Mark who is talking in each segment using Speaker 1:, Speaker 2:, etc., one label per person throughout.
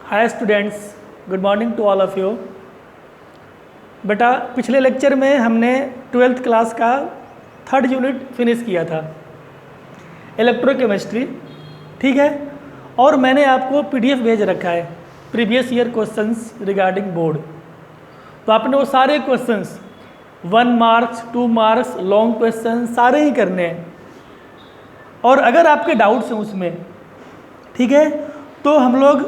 Speaker 1: Hi students, good morning to all of you. बेटा पिछले lecture में हमने 12th क्लास का 3rd यूनिट फिनिश किया था, इलेक्ट्रोकेमिस्ट्री, ठीक है। और मैंने आपको PDF भेज रखा है, previous year questions regarding board. तो आपने वो सारे questions 1 marks 2 marks long question सारे ही करने हैं। और अगर आपके डाउट्स हैं उसमें, ठीक है, तो हम लोग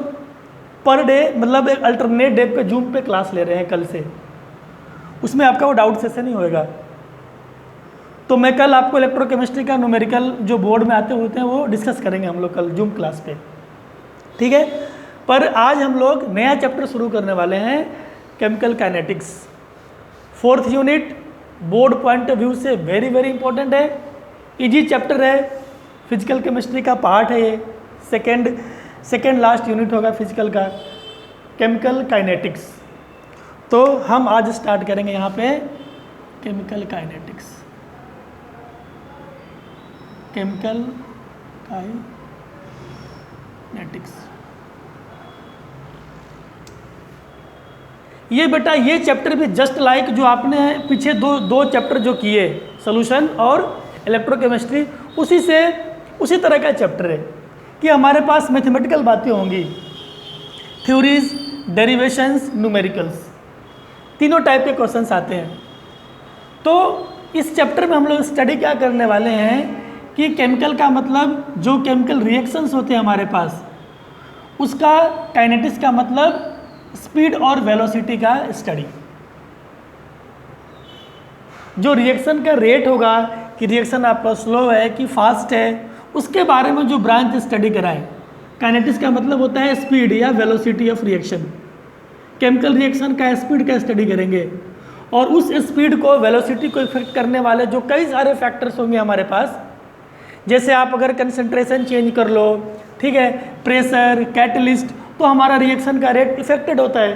Speaker 1: पर डे मतलब एक अल्टरनेट डे पे जूम पे क्लास ले रहे हैं कल से। उसमें आपका वो डाउट सेशन ही होएगा। तो मैं कल आपको इलेक्ट्रोकेमिस्ट्री का न्यूमेरिकल जो बोर्ड में आते होते हैं वो डिस्कस करेंगे हम लोग कल जूम क्लास पे, ठीक है। पर आज हम लोग नया चैप्टर शुरू करने वाले हैं, chemical kinetics. 4th unit board point of view से वेरी वेरी इंपॉर्टेंट है, इजी चैप्टर है, फिजिकल केमिस्ट्री का पार्ट है ये। सेकेंड लास्ट यूनिट होगा फिजिकल का, केमिकल काइनेटिक्स। तो हम आज स्टार्ट करेंगे यहाँ पे केमिकल काइनेटिक्स, केमिकल काइनेटिक्स। ये बेटा ये चैप्टर भी जस्ट लाइक जो आपने पीछे दो चैप्टर जो किए, सॉल्यूशन और इलेक्ट्रोकेमिस्ट्री, उसी तरह का चैप्टर है कि हमारे पास मैथमेटिकल बातें होंगी, थ्योरीज, डेरिवेशंस, न्यूमेरिकल्स, तीनों टाइप के क्वेश्चंस आते हैं। तो इस चैप्टर में हम लोग स्टडी क्या करने वाले हैं कि केमिकल का मतलब जो केमिकल रिएक्शंस होते हैं हमारे पास, उसका काइनेटिक्स का मतलब स्पीड और वेलोसिटी का स्टडी। जो रिएक्शन का रेट होगा कि रिएक्शन आपका स्लो है कि फास्ट है, उसके बारे में जो ब्रांच स्टडी कराएं। काइनेटिक्स का मतलब होता है स्पीड या velocity of reaction. Chemical reaction का स्पीड का स्टडी करेंगे और उस स्पीड को, वेलोसिटी को इफेक्ट करने वाले जो कई सारे फैक्टर्स होंगे हमारे पास। जैसे आप अगर कंसंट्रेशन चेंज कर लो, ठीक है, प्रेशर, कैटलिस्ट, तो हमारा रिएक्शन का रेट इफेक्टेड होता है।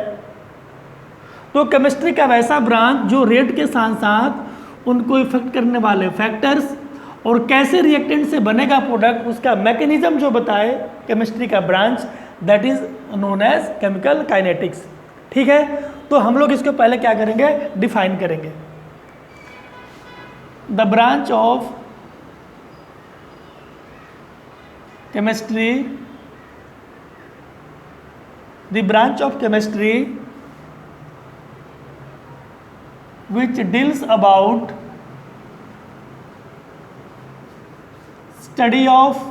Speaker 1: तो केमिस्ट्री का वैसा ब्रांच जो रेट के साथ साथ उनको इफेक्ट करने वाले फैक्टर्स और कैसे रिएक्टेंट से बनेगा प्रोडक्ट, उसका मैकेनिज्म जो बताए, केमिस्ट्री का branch, that is known as chemical kinetics, ठीक है। तो हम लोग इसको पहले क्या करेंगे, डिफाइन करेंगे। The branch of chemistry, the branch of chemistry which deals about study of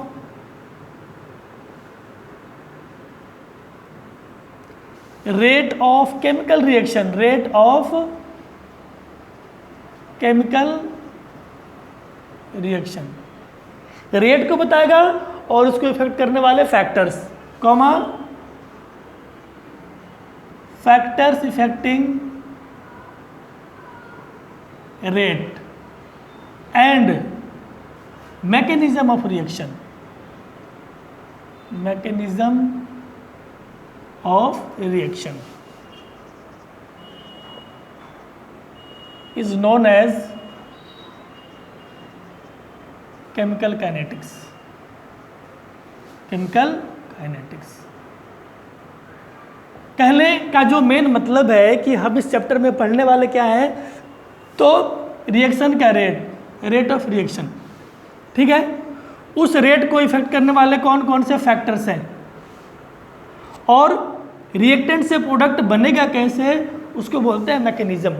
Speaker 1: rate of chemical reaction, rate of chemical reaction, rate को बताएगा और उसको इफेक्ट करने वाले factors, comma factors affecting rate and mechanism of reaction, mechanism of reaction is known as chemical kinetics, chemical kinetics। कहने का जो main मतलब है कि हम इस चैप्टर में पढ़ने वाले क्या है, तो रिएक्शन का रेट ऑफ रिएक्शन, ठीक है, उस रेट को इफेक्ट करने वाले कौन कौन से फैक्टर्स हैं और रिएक्टेंट से प्रोडक्ट बनेगा कैसे, उसको बोलते हैं मैकेनिज्म।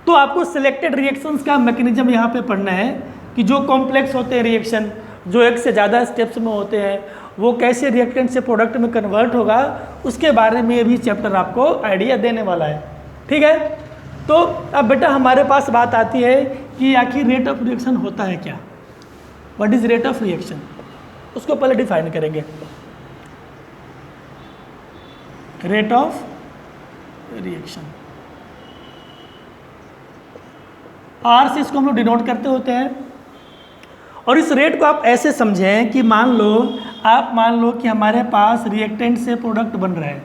Speaker 1: तो आपको सिलेक्टेड रिएक्शंस का मैकेनिज्म यहाँ पे पढ़ना है कि जो कॉम्प्लेक्स होते हैं रिएक्शन, जो एक से ज़्यादा स्टेप्स में होते हैं, वो कैसे रिएक्टेंट से प्रोडक्ट में कन्वर्ट होगा, उसके बारे में ये भी चैप्टर आपको आइडिया देने वाला है, ठीक है। तो अब बेटा हमारे पास बात आती है कि आखिर रेट ऑफ रिएक्शन होता है क्या, what is rate of reaction, उसको पहले डिफाइन करेंगे। रेट ऑफ रिएक्शन, आर से इसको हम लोग डिनोट करते होते हैं। और इस रेट को आप ऐसे समझें कि मान लो कि हमारे पास रिएक्टेंट से प्रोडक्ट बन रहा है,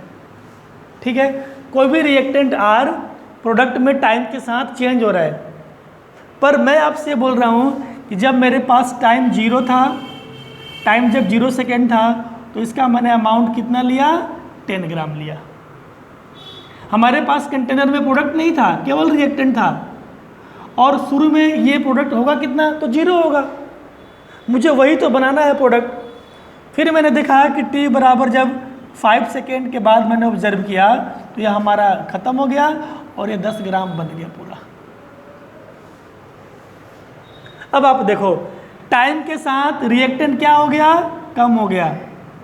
Speaker 1: ठीक है, कोई भी रिएक्टेंट आर प्रोडक्ट में टाइम के साथ चेंज हो रहा है। पर मैं आपसे बोल रहा हूँ कि जब मेरे पास टाइम 0 था, टाइम जब 0 सेकेंड था, तो इसका मैंने अमाउंट कितना लिया, 10 ग्राम लिया। हमारे पास कंटेनर में प्रोडक्ट नहीं था, केवल रिएक्टेंट था, और शुरू में ये प्रोडक्ट होगा कितना, तो 0 होगा। मुझे वही तो बनाना है प्रोडक्ट। फिर मैंने देखा कि t बराबर जब 5 सेकेंड के बाद मैंने ऑब्जर्व किया तो यह हमारा ख़त्म हो गया और ये 10 ग्राम बन गया पूरा। अब आप देखो टाइम के साथ रिएक्टेंट क्या हो गया, कम हो गया,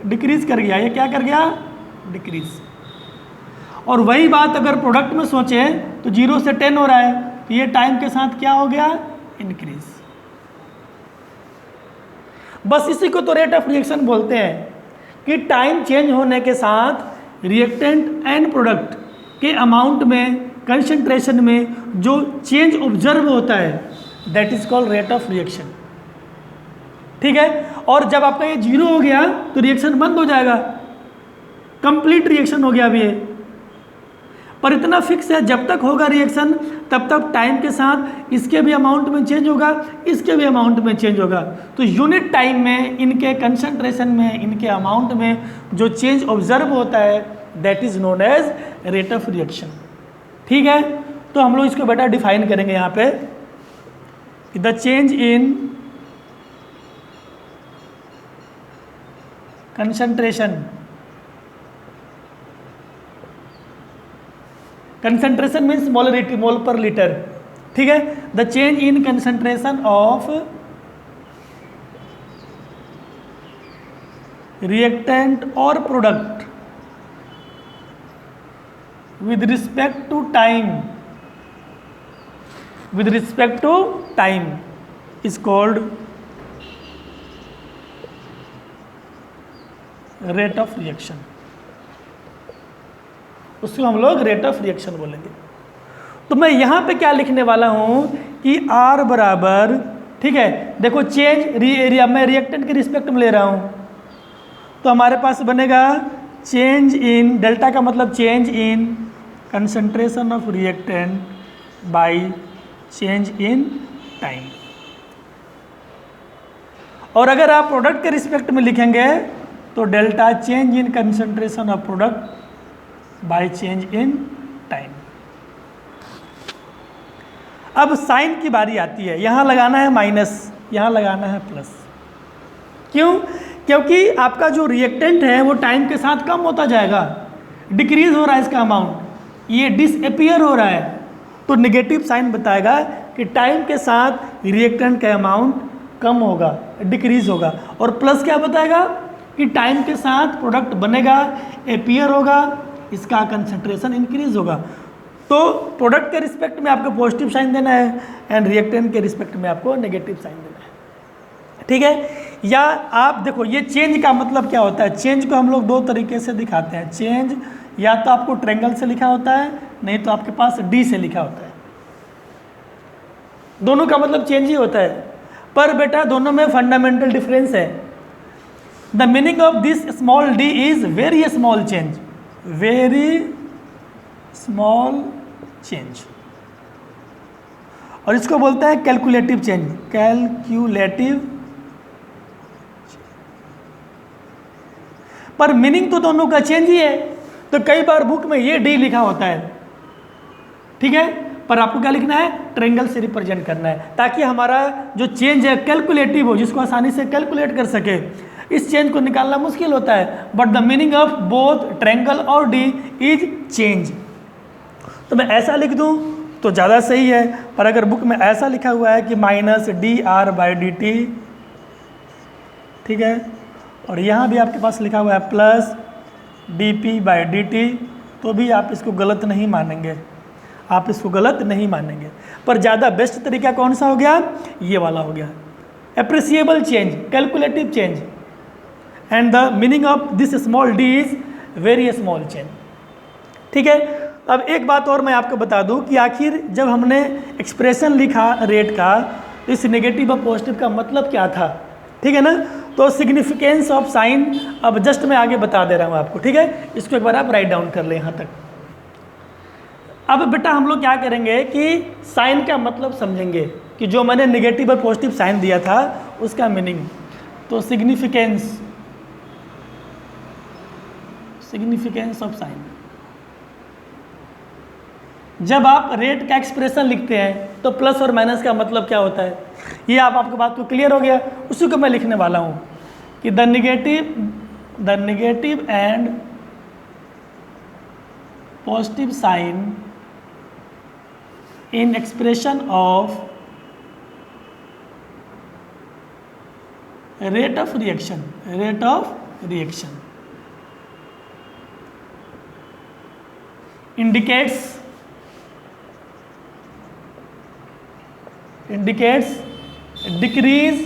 Speaker 1: डिक्रीज कर गया। ये क्या कर गया, डिक्रीज। और वही बात अगर प्रोडक्ट में सोचें तो 0 से 10 हो रहा है, तो ये टाइम के साथ क्या हो गया, इंक्रीज। बस इसी को तो रेट ऑफ रिएक्शन बोलते हैं कि टाइम चेंज होने के साथ रिएक्टेंट एंड प्रोडक्ट के अमाउंट में, कंसंट्रेशन में जो चेंज ऑब्जर्व होता है, that is called rate of reaction. ठीक है। और जब आपका ये 0 हो गया तो रिएक्शन बंद हो जाएगा, कंप्लीट रिएक्शन हो गया अभी ये। पर इतना फिक्स है, जब तक होगा रिएक्शन तब तक टाइम के साथ इसके भी अमाउंट में चेंज होगा, इसके भी अमाउंट में चेंज होगा। तो यूनिट टाइम में इनके कंसंट्रेशन में, इनके अमाउंट में जो चेंज ऑब्जर्व होता है, that is known as rate of reaction. ठीक है। तो हम लोग इसको बेटा डिफाइन करेंगे यहाँ पे, the change in concentration, concentration means molarity, mole पर लीटर। ठीक है। The change in concentration of reactant और product with respect to time, with respect to time is called rate of reaction. उसको हम लोग रेट ऑफ रिएक्शन बोलेंगे। तो मैं यहाँ पे क्या लिखने वाला हूँ कि R बराबर, ठीक है, देखो चेंज मैं रिएक्टेंट के रिस्पेक्ट में ले रहा हूँ, तो हमारे पास बनेगा चेंज इन, डेल्टा का मतलब change in concentration of reactant bye change in time. और अगर आप प्रोडक्ट के रिस्पेक्ट में लिखेंगे तो delta change in concentration of product bye change in time. अब साइन की बारी आती है, यहाँ लगाना है माइनस, यहाँ लगाना है प्लस। क्यों? क्योंकि आपका जो रिएक्टेंट है वो टाइम के साथ कम होता जाएगा, डिक्रीज हो रहा है इसका अमाउंट, ये डिसअपियर हो रहा है। तो नेगेटिव साइन बताएगा कि टाइम के साथ रिएक्टेंट का अमाउंट कम होगा, डिक्रीज होगा। और प्लस क्या बताएगा कि टाइम के साथ प्रोडक्ट बनेगा, अपियर होगा, इसका कंसंट्रेशन इंक्रीज होगा। तो प्रोडक्ट के रिस्पेक्ट में आपको पॉजिटिव साइन देना है एंड रिएक्टेंट के रिस्पेक्ट में आपको नेगेटिव साइन देना है। ठीक है। या आप देखो ये चेंज का मतलब क्या होता है, चेंज को हम लोग दो तरीके से दिखाते हैं। चेंज या तो आपको ट्रायंगल से लिखा होता है, नहीं तो आपके पास डी से लिखा होता है। दोनों का मतलब चेंज ही होता है, पर बेटा दोनों में फंडामेंटल डिफरेंस है। The meaning of this small D is very small change, very small change, और इसको बोलते हैं कैलकुलेटिव चेंज, कैलकुलेटिव। पर मीनिंग तो दोनों का चेंज ही है। तो कई बार बुक में ये डी लिखा होता है, ठीक है, पर आपको क्या लिखना है, ट्रायंगल से रिप्रेजेंट करना है, ताकि हमारा जो चेंज है कैलकुलेटिव हो, जिसको आसानी से कैलकुलेट कर सके। इस चेंज को निकालना मुश्किल होता है, but the meaning of both triangle और डी इज चेंज। तो मैं ऐसा लिख दूं तो ज़्यादा सही है, पर अगर बुक में ऐसा लिखा हुआ है कि minus D R by D T, ठीक है, और यहाँ भी आपके पास लिखा हुआ है plus D P by D T, तो भी आप इसको गलत नहीं मानेंगे, आप इसको गलत नहीं मानेंगे। पर ज़्यादा बेस्ट तरीका कौन सा हो गया, ये वाला हो गया, appreciable change, calculative change, and the meaning of this small D is very small change. ठीक है। अब एक बात और मैं आपको बता दूं कि आखिर जब हमने एक्सप्रेशन लिखा रेट का, इस नेगेटिव और पॉजिटिव का मतलब क्या था, ठीक है ना। तो सिग्निफिकेंस ऑफ साइन अब जस्ट मैं आगे बता दे रहा हूँ आपको, ठीक है। इसको एक बार आप राइट डाउन कर लें यहाँ तक। अब बेटा हम लोग क्या करेंगे कि साइन का मतलब समझेंगे कि जो मैंने नेगेटिव और पॉजिटिव साइन दिया था उसका मीनिंग। तो सिग्निफिकेंस सिग्निफिकेंस ऑफ साइन। जब आप रेट का एक्सप्रेशन लिखते हैं तो प्लस और माइनस का मतलब क्या होता है, ये आपको बात को क्लियर हो गया। उसी को मैं लिखने वाला हूँ कि the negative and positive sign in expression of rate of reaction indicates decrease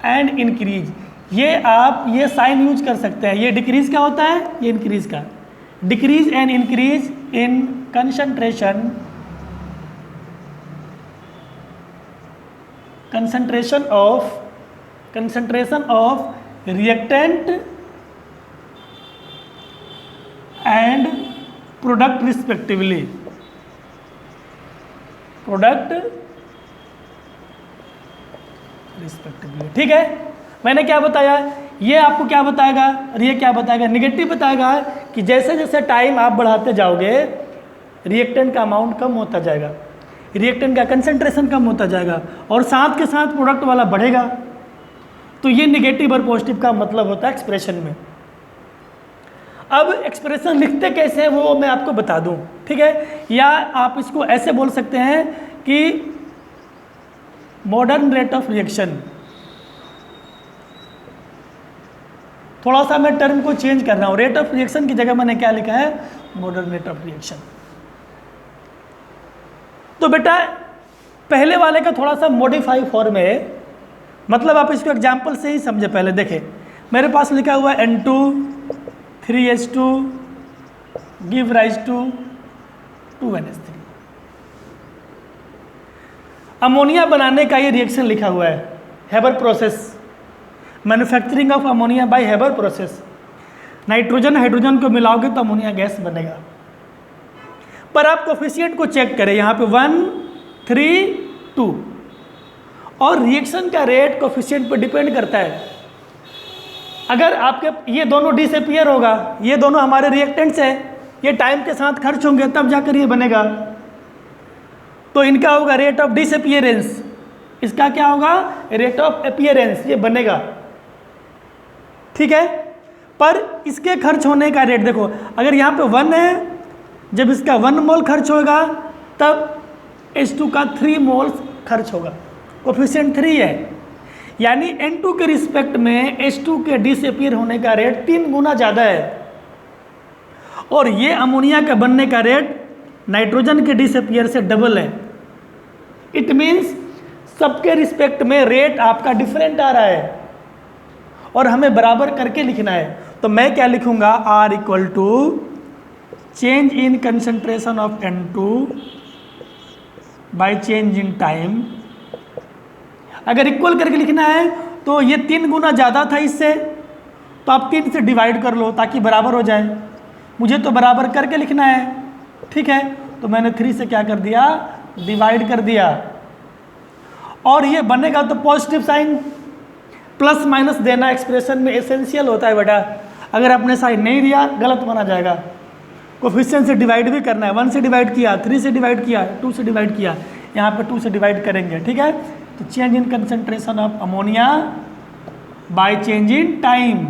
Speaker 1: and increase. ये आप ये साइन यूज कर सकते हैं। ये डिक्रीज का होता है, ये इंक्रीज का। Decrease and increase in concentration of reactant and product respectively. ठीक है। मैंने क्या बताया, ये आपको क्या बताएगा और ये क्या बताएगा, निगेटिव बताएगा कि जैसे जैसे टाइम आप बढ़ाते जाओगे रिएक्टेंट का अमाउंट कम होता जाएगा, रिएक्टेंट का कंसंट्रेशन कम होता जाएगा और साथ के साथ प्रोडक्ट वाला बढ़ेगा। तो ये निगेटिव और पॉजिटिव का मतलब होता है एक्सप्रेशन में। अब एक्सप्रेशन लिखते कैसे हैं वो मैं आपको बता दूं, ठीक है। या आप इसको ऐसे बोल सकते हैं कि मॉडर्न रेट ऑफ रिएक्शन। थोड़ा सा मैं टर्म को चेंज कर रहा हूं, रेट ऑफ रिएक्शन की जगह मैंने क्या लिखा है, मॉडर्न रेट ऑफ रिएक्शन। तो बेटा पहले वाले का थोड़ा सा मॉडिफाई फॉर्म है, मतलब आप इसको एग्जाम्पल से ही समझे। पहले देखें, मेरे पास लिखा हुआ है N2 3H2 give rise to 2NH3। Ammonia बनाने का ये रिएक्शन लिखा हुआ है, Haber process, manufacturing of ammonia by Haber process. Nitrogen hydrogen को मिलाओगे तो अमोनिया गैस बनेगा। पर आप कोफिशिएंट को चेक करें, यहाँ पे 1 3 2 और रिएक्शन का रेट कोफिशिएंट पर डिपेंड करता है। अगर आपके ये दोनों डिसअपीयर होगा, ये दोनों हमारे रिएक्टेंट्स हैं, ये टाइम के साथ खर्च होंगे तब जाकर ये बनेगा, तो इनका होगा रेट ऑफ डिसअपीयरेंस, इसका क्या होगा रेट ऑफ अपीयरेंस, ये बनेगा, ठीक है। पर इसके खर्च होने का रेट देखो, अगर यहाँ पे 1 है, जब इसका 1 मोल खर्च होगा तब H2 का 3 मोल्स खर्च होगा, कोफिशिएंट 3 है, यानी N2 के रिस्पेक्ट में H2 के डिसअपीयर होने का रेट 3 गुना ज़्यादा है। और ये अमोनिया का बनने का रेट नाइट्रोजन के डिसअपीयर से डबल है। इट मीन्स सबके रिस्पेक्ट में रेट आपका डिफरेंट आ रहा है और हमें बराबर करके लिखना है। तो मैं क्या लिखूंगा, R equal to change in concentration of N2 by change in time. अगर इक्वल करके लिखना है तो ये 3 गुना ज़्यादा था इससे, तो आप 3 से डिवाइड कर लो ताकि बराबर हो जाए। मुझे तो बराबर करके लिखना है, ठीक है, तो मैंने 3 से क्या कर दिया, डिवाइड कर दिया। और ये बनेगा तो पॉजिटिव साइन, प्लस माइनस देना एक्सप्रेशन में एसेंशियल होता है बेटा। अगर आपने साइन नहीं दिया गलत माना जाएगा। कोफिशिएंट से डिवाइड भी करना है, 1 से डिवाइड किया, 3 से डिवाइड किया, 2 से डिवाइड किया, यहाँ पे 2 से डिवाइड करेंगे, ठीक है। तो change in concentration of ammonia bye change in time,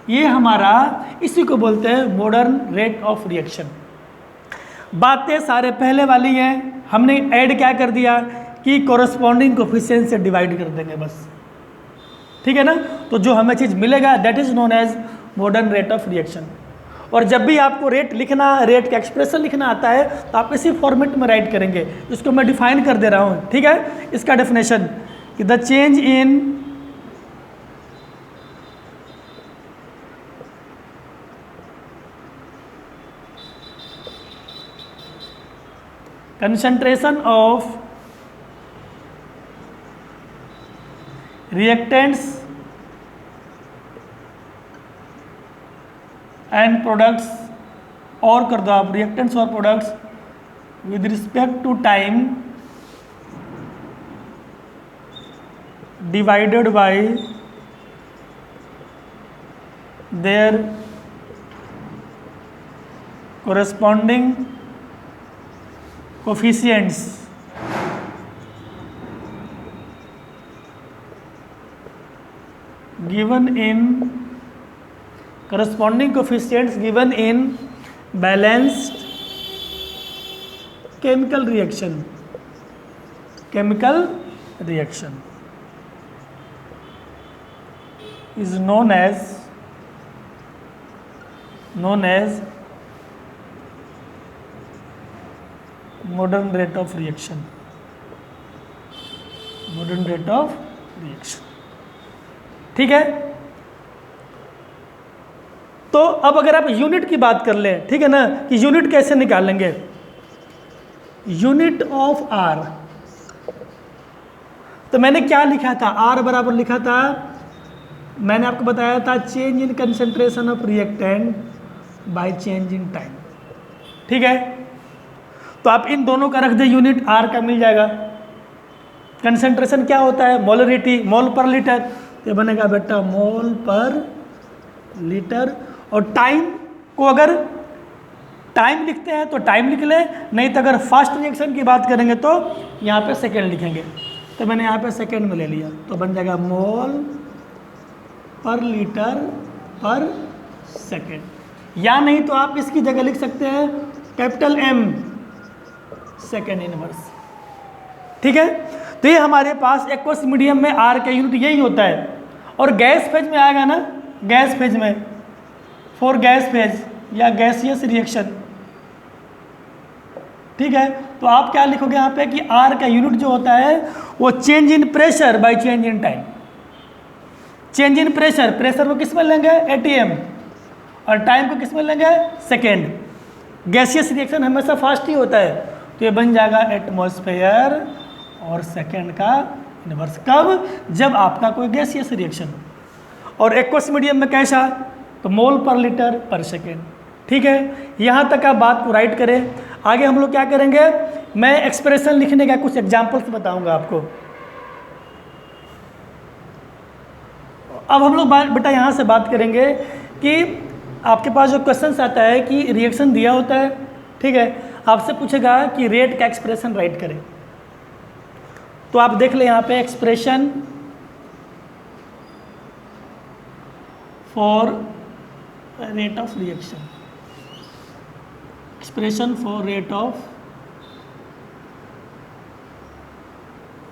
Speaker 1: ये हमारा इसी को बोलते हैं मॉडर्न रेट ऑफ रिएक्शन। बातें सारे पहले वाली हैं, हमने ऐड क्या कर दिया कि कोरस्पॉन्डिंग कोफिशिएंट से डिवाइड कर देंगे बस, ठीक है ना। तो जो हमें चीज़ मिलेगा that is known as modern rate of reaction. और जब भी आपको रेट लिखना, रेट का एक्सप्रेशन लिखना आता है तो आप इसी फॉर्मेट में राइट करेंगे। इसको मैं डिफाइन कर दे रहा हूँ, ठीक है। इसका डेफिनेशन कि the change in concentration of reactants and products, और कर दो आप reactants और products with respect to time divided by their corresponding coefficients given in balanced chemical reaction is known as modern rate of reaction. ठीक है। तो अब अगर आप यूनिट की बात कर लें, ठीक है ना, कि यूनिट कैसे निकालेंगे, यूनिट ऑफ आर, तो मैंने क्या लिखा था, आर बराबर लिखा था, मैंने आपको बताया था change in concentration of reactant bye change in time. ठीक है, तो आप इन दोनों का रख दे, यूनिट आर का मिल जाएगा। कंसेंट्रेशन क्या होता है, मोलरिटी, मोल पर लीटर, ये बनेगा बेटा मोल पर लीटर। और टाइम को अगर टाइम लिखते हैं तो टाइम लिख लें, नहीं तो अगर फास्ट रिएक्शन की बात करेंगे तो यहाँ पे सेकेंड लिखेंगे, तो मैंने यहाँ पे सेकेंड में ले लिया, तो बन जाएगा मोल पर लीटर पर सेकेंड। या नहीं तो आप इसकी जगह लिख सकते हैं कैपिटल एम, सेकेंड इनवर्स। ठीक है, तो ये हमारे पास एक्वस मीडियम में आर का यूनिट यही होता है। और गैस फेज में आएगा ना, गैस फेज में, फॉर गैस फेज या गैसियस रिएक्शन, ठीक है, तो आप क्या लिखोगे यहाँ पे कि आर का यूनिट जो होता है वो change in pressure by change in time. Change in pressure, pressure को किस में लेंगे, एटीएम, और टाइम को किस में लेंगे, सेकेंड। गैसियस रिएक्शन हमेशा फास्ट ही होता है, तो ये बन जाएगा एटमॉस्फेयर और सेकेंड का इनवर्स। कब, जब आपका कोई गैसियस रिएक्शन हो। और एक्वस मीडियम में कैसा, तो मोल पर लीटर पर सेकेंड। ठीक है, यहाँ तक आप बात को राइट करें। आगे हम लोग क्या करेंगे, मैं एक्सप्रेशन लिखने का कुछ एग्जाम्पल्स बताऊंगा आपको। अब हम लोग बेटा यहाँ से बात करेंगे कि आपके पास जो क्वेश्चन आता है कि रिएक्शन दिया होता है, ठीक है, आपसे पूछेगा कि रेट का एक्सप्रेशन राइट करें। तो आप देख ले यहाँ पे expression for rate of reaction, expression for rate of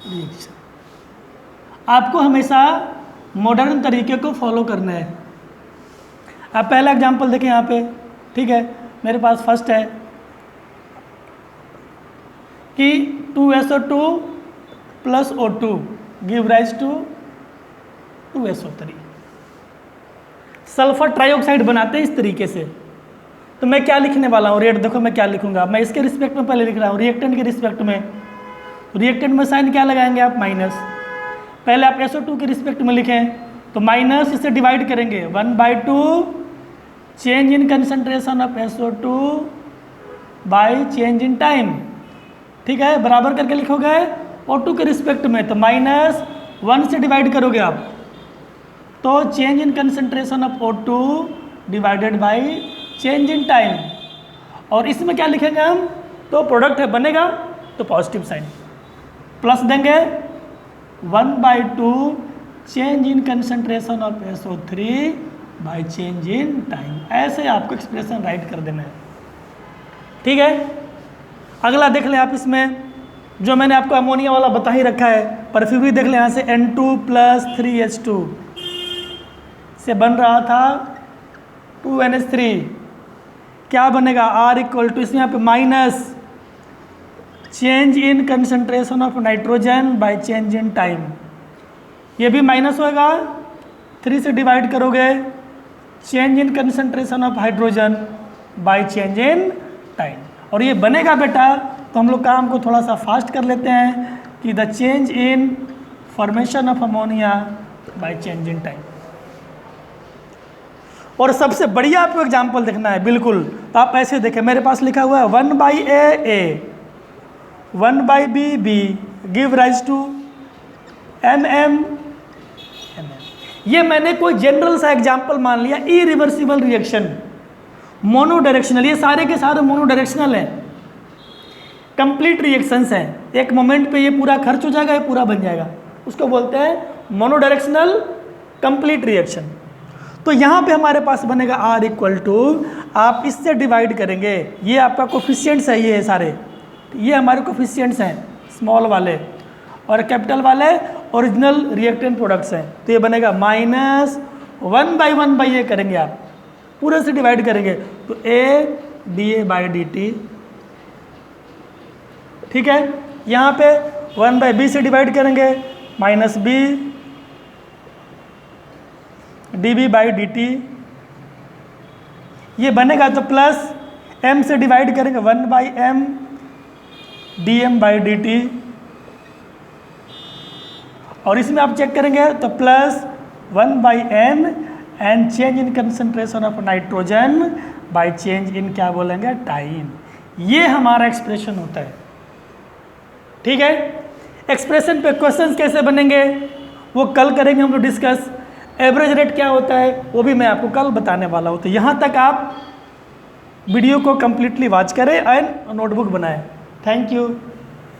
Speaker 1: reaction. आपको हमेशा मॉडर्न तरीके को फॉलो करना है। आप पहला एग्जांपल देखें यहाँ पे, ठीक है, मेरे पास फर्स्ट है कि 2SO2 plus O2 give rise to 2SO3। Sulphur trioxide बनाते हैं इस तरीके से। तो मैं क्या लिखने वाला हूँ, रेट देखो मैं क्या लिखूंगा, मैं इसके रिस्पेक्ट में पहले लिख रहा हूँ, रिएक्टेंट के रिस्पेक्ट में। रिएक्टेंट में साइन क्या लगाएंगे आप, माइनस। पहले आप SO2 के रिस्पेक्ट में लिखें, तो माइनस इसे डिवाइड करेंगे 1/2 change in concentration of SO2 bye change in time. ठीक है, बराबर करके लिखोगे O2 के रिस्पेक्ट में, तो -1 से डिवाइड करोगे आप, तो change in concentration of O2 divided by change in time. और इसमें क्या लिखेंगे हम, तो प्रोडक्ट है बनेगा तो पॉजिटिव साइन, प्लस देंगे 1/2 change in concentration of SO3 bye change in time. ऐसे आपको एक्सप्रेशन राइट कर देना है। ठीक है, अगला देख लें आप, इसमें जो मैंने आपको अमोनिया वाला बता ही रखा है, पर फिर भी देख लें यहाँ से N2 + 3H2 से बन रहा था 2NH3, क्या बनेगा, R = इसमें यहाँ पे minus change in concentration of nitrogen bye change in time. ये भी माइनस होगा, 3 से डिवाइड करोगे, change in concentration of hydrogen bye change in time. और ये बनेगा बेटा, तो हम लोग काम को थोड़ा सा फास्ट कर लेते हैं कि the change in formation of ammonia bye change in time. और सबसे बढ़िया आपको एग्जाम्पल देखना है, बिल्कुल, तो आप ऐसे देखें, मेरे पास लिखा हुआ है 1/A 1/B give rise to MM। ये मैंने कोई जनरल सा एग्जाम्पल मान लिया, इरिवर्सिबल रिएक्शन, मोनो डायरेक्शनल, ये सारे के सारे मोनो डायरेक्शनल हैं, कंप्लीट रिएक्शंस हैं, एक मोमेंट पे ये पूरा खर्च हो जाएगा, ये पूरा बन जाएगा, उसको बोलते हैं मोनो डायरेक्शनल कंप्लीट रिएक्शन। तो यहाँ पे हमारे पास बनेगा R इक्वल टू, आप इससे डिवाइड करेंगे, ये आपका कोफिशिएंट्स है, ये सारे ये हमारे कोफिशिएंट्स हैं, स्मॉल वाले और कैपिटल वाले ओरिजिनल रिएक्टेंट प्रोडक्ट्स हैं, तो ये बनेगा -1/1 ये करेंगे आप, पूरे से डिवाइड करेंगे तो A/dA/dt, ठीक है। यहाँ पे 1/b से डिवाइड करेंगे -b/dB/dt, ये बनेगा तो प्लस m से डिवाइड करेंगे 1/m/dm/dt, और इसमें आप चेक करेंगे तो plus 1/m and change in concentration of nitrogen bye change इन क्या बोलेंगे टाइम। ये हमारा एक्सप्रेशन होता है, ठीक है। एक्सप्रेशन पे क्वेश्चंस कैसे बनेंगे वो कल करेंगे हम लोग डिस्कस। एवरेज रेट क्या होता है वो भी मैं आपको कल बताने वाला हूँ। तो यहाँ तक आप वीडियो को कम्प्लीटली वॉच करें एंड नोटबुक बनाएं। Thank you.